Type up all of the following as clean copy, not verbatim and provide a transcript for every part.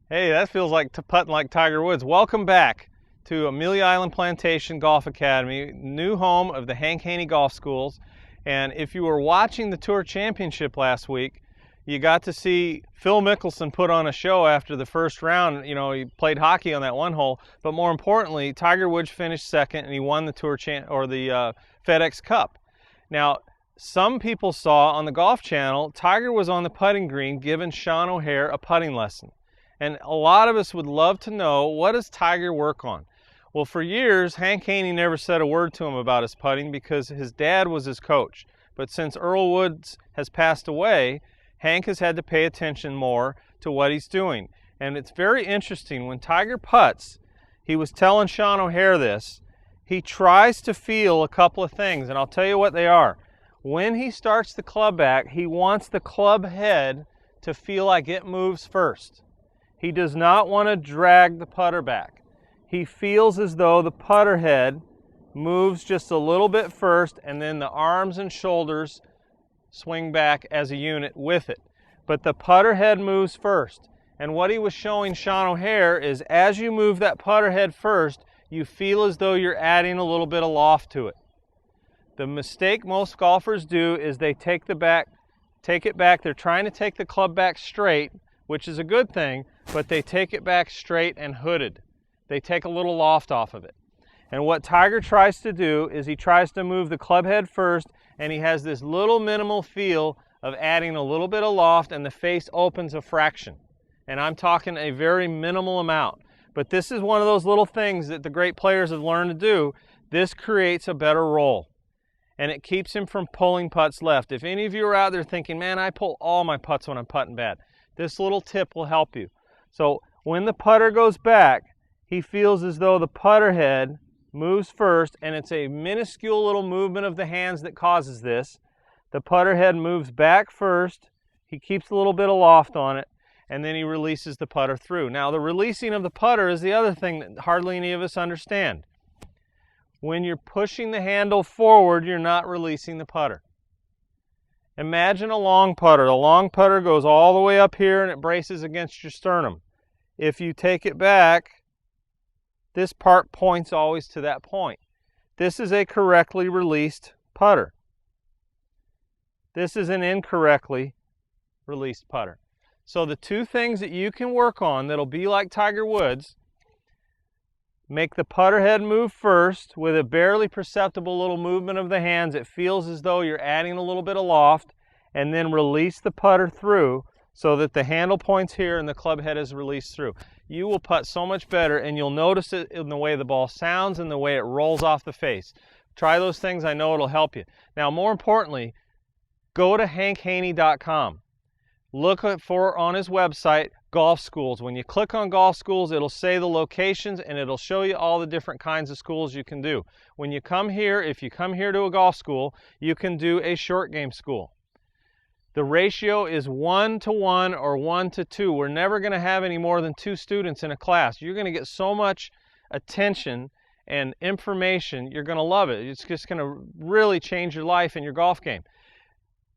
Hey, that feels like putting like Tiger Woods. Welcome back to Amelia Island Plantation Golf Academy, new home of the Hank Haney Golf Schools. And if you were watching the Tour Championship last week, you got to see Phil Mickelson put on a show after the first round. You know, he played hockey on that one hole, but more importantly, Tiger Woods finished second and he won the FedEx Cup. Now, some people saw on the Golf Channel, Tiger was on the putting green giving Sean O'Haire a putting lesson. And a lot of us would love to know, what does Tiger work on? Well, for years, Hank Haney never said a word to him about his putting because his dad was his coach. But since Earl Woods has passed away, Hank has had to pay attention more to what he's doing. And it's very interesting, when Tiger putts, he was telling Sean O'Haire this, he tries to feel a couple of things, and I'll tell you what they are. When he starts the club back, he wants the club head to feel like it moves first. He does not want to drag the putter back. He feels as though the putter head moves just a little bit first, and then the arms and shoulders swing back as a unit with it. But the putter head moves first. And what he was showing Sean O'Haire is, as you move that putter head first, you feel as though you're adding a little bit of loft to it. The mistake most golfers do is they take it back, they're trying to take the club back straight, which is a good thing, but they take it back straight and hooded. They take a little loft off of it. And what Tiger tries to do is he tries to move the club head first, and he has this little minimal feel of adding a little bit of loft, and the face opens a fraction. And I'm talking a very minimal amount. But this is one of those little things that the great players have learned to do. This creates a better roll, and it keeps him from pulling putts left. If any of you are out there thinking, man, I pull all my putts when I'm putting bad, this little tip will help you. So when the putter goes back, he feels as though the putter head moves first, and it's a minuscule little movement of the hands that causes this. The putter head moves back first, he keeps a little bit of loft on it, and then he releases the putter through. Now, the releasing of the putter is the other thing that hardly any of us understand. When you're pushing the handle forward, you're not releasing the putter. Imagine a long putter. The long putter goes all the way up here and it braces against your sternum. If you take it back, this part points always to that point. This is a correctly released putter. This is an incorrectly released putter. So the two things that you can work on that'll be like Tiger Woods: make the putter head move first with a barely perceptible little movement of the hands. It feels as though you're adding a little bit of loft, and then release the putter through so that the handle points here and the club head is released through. You will putt so much better, and you'll notice it in the way the ball sounds and the way it rolls off the face. Try those things. I know it'll help you. Now, more importantly, go to hankhaney.com. Look for, on his website, golf schools. When you click on golf schools, it'll say the locations, and it'll show you all the different kinds of schools you can do. When you come here, if you come here to a golf school, you can do a short game school. The ratio is 1 to 1 or 1 to 2. We're never going to have any more than 2 students in a class. You're going to get so much attention and information, you're going to love it. It's just going to really change your life and your golf game.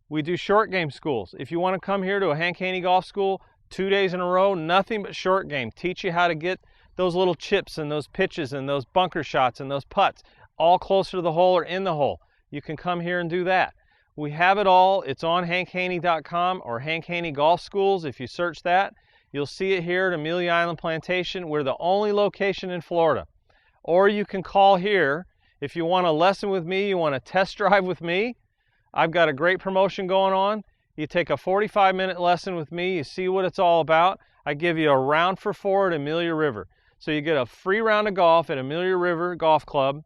We do short game schools. If you want to come here to a Hank Haney Golf School, 2 days in a row, nothing but short game. Teach you how to get those little chips and those pitches and those bunker shots and those putts all closer to the hole or in the hole. You can come here and do that. We have it all. It's on hankhaney.com or Hank Haney Golf Schools. If you search that, you'll see it here at Amelia Island Plantation. We're the only location in Florida. Or you can call here if you want a lesson with me, you want a test drive with me. I've got a great promotion going on. You take a 45-minute lesson with me, you see what it's all about. I give you a round for 4 at Amelia River. So you get a free round of golf at Amelia River Golf Club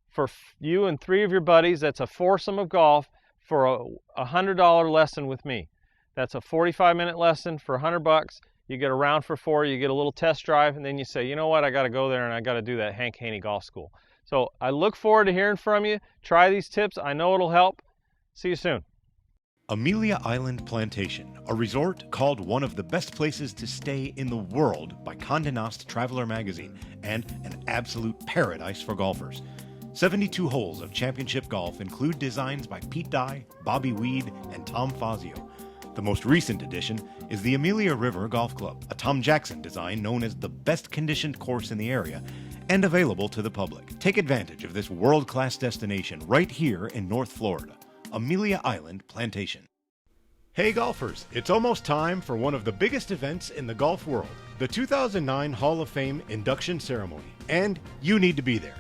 for you and 3 of your buddies. That's a foursome of golf for a $100 lesson with me. That's a 45-minute lesson for $100. You get a round for 4, you get a little test drive, and then you say, you know what, I got to go there and I got to do that Hank Haney Golf School. So I look forward to hearing from you. Try these tips. I know it'll help. See you soon. Amelia Island Plantation, a resort called one of the best places to stay in the world by Condé Nast Traveler magazine, and an absolute paradise for golfers. 72 holes of championship golf include designs by Pete Dye, Bobby Weed, and Tom Fazio. The most recent addition is the Amelia River Golf Club, a Tom Jackson design known as the best conditioned course in the area and available to the public. Take advantage of this world-class destination right here in North Florida, Amelia Island Plantation. Hey golfers, it's almost time for one of the biggest events in the golf world, the 2009 Hall of Fame induction ceremony, and you need to be there.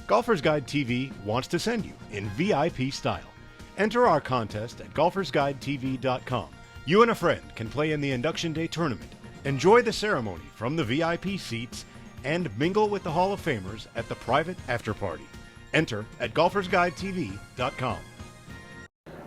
Golfers Guide TV wants to send you in VIP style. Enter our contest at golfersguidetv.com. You and a friend can play in the Induction Day tournament, enjoy the ceremony from the VIP seats, and mingle with the Hall of Famers at the private after party. Enter at golfersguidetv.com.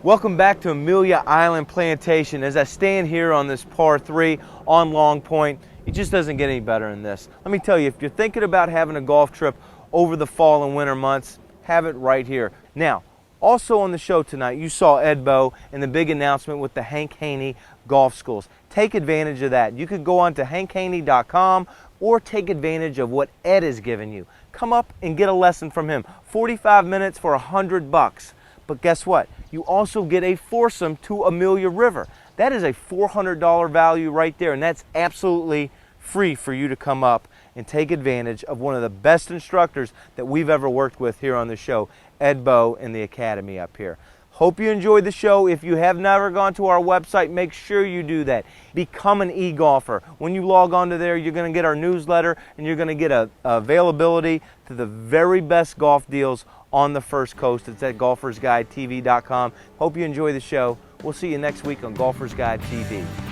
Welcome back to Amelia Island Plantation. As I stand here on this par 3 on Long Point, it just doesn't get any better than this. Let me tell you, if you're thinking about having a golf trip over the fall and winter months, have it right here. Now, also on the show tonight, you saw Ed Bow and the big announcement with the Hank Haney Golf Schools. Take advantage of that. You could go on to hankhaney.com or take advantage of what Ed has given you. Come up and get a lesson from him. 45 minutes for $100. But guess what? You also get a foursome to Amelia River. That is a $400 value right there, and that's absolutely free for you to come up and take advantage of one of the best instructors that we've ever worked with here on the show, Ed Bow and the Academy up here. Hope you enjoyed the show. If you have never gone to our website, make sure you do that. Become an e-golfer. When you log on to there, you're going to get our newsletter and you're going to get a availability to the very best golf deals on the First Coast. It's at golfersguidetv.com. Hope you enjoy the show. We'll see you next week on Golfers Guide TV.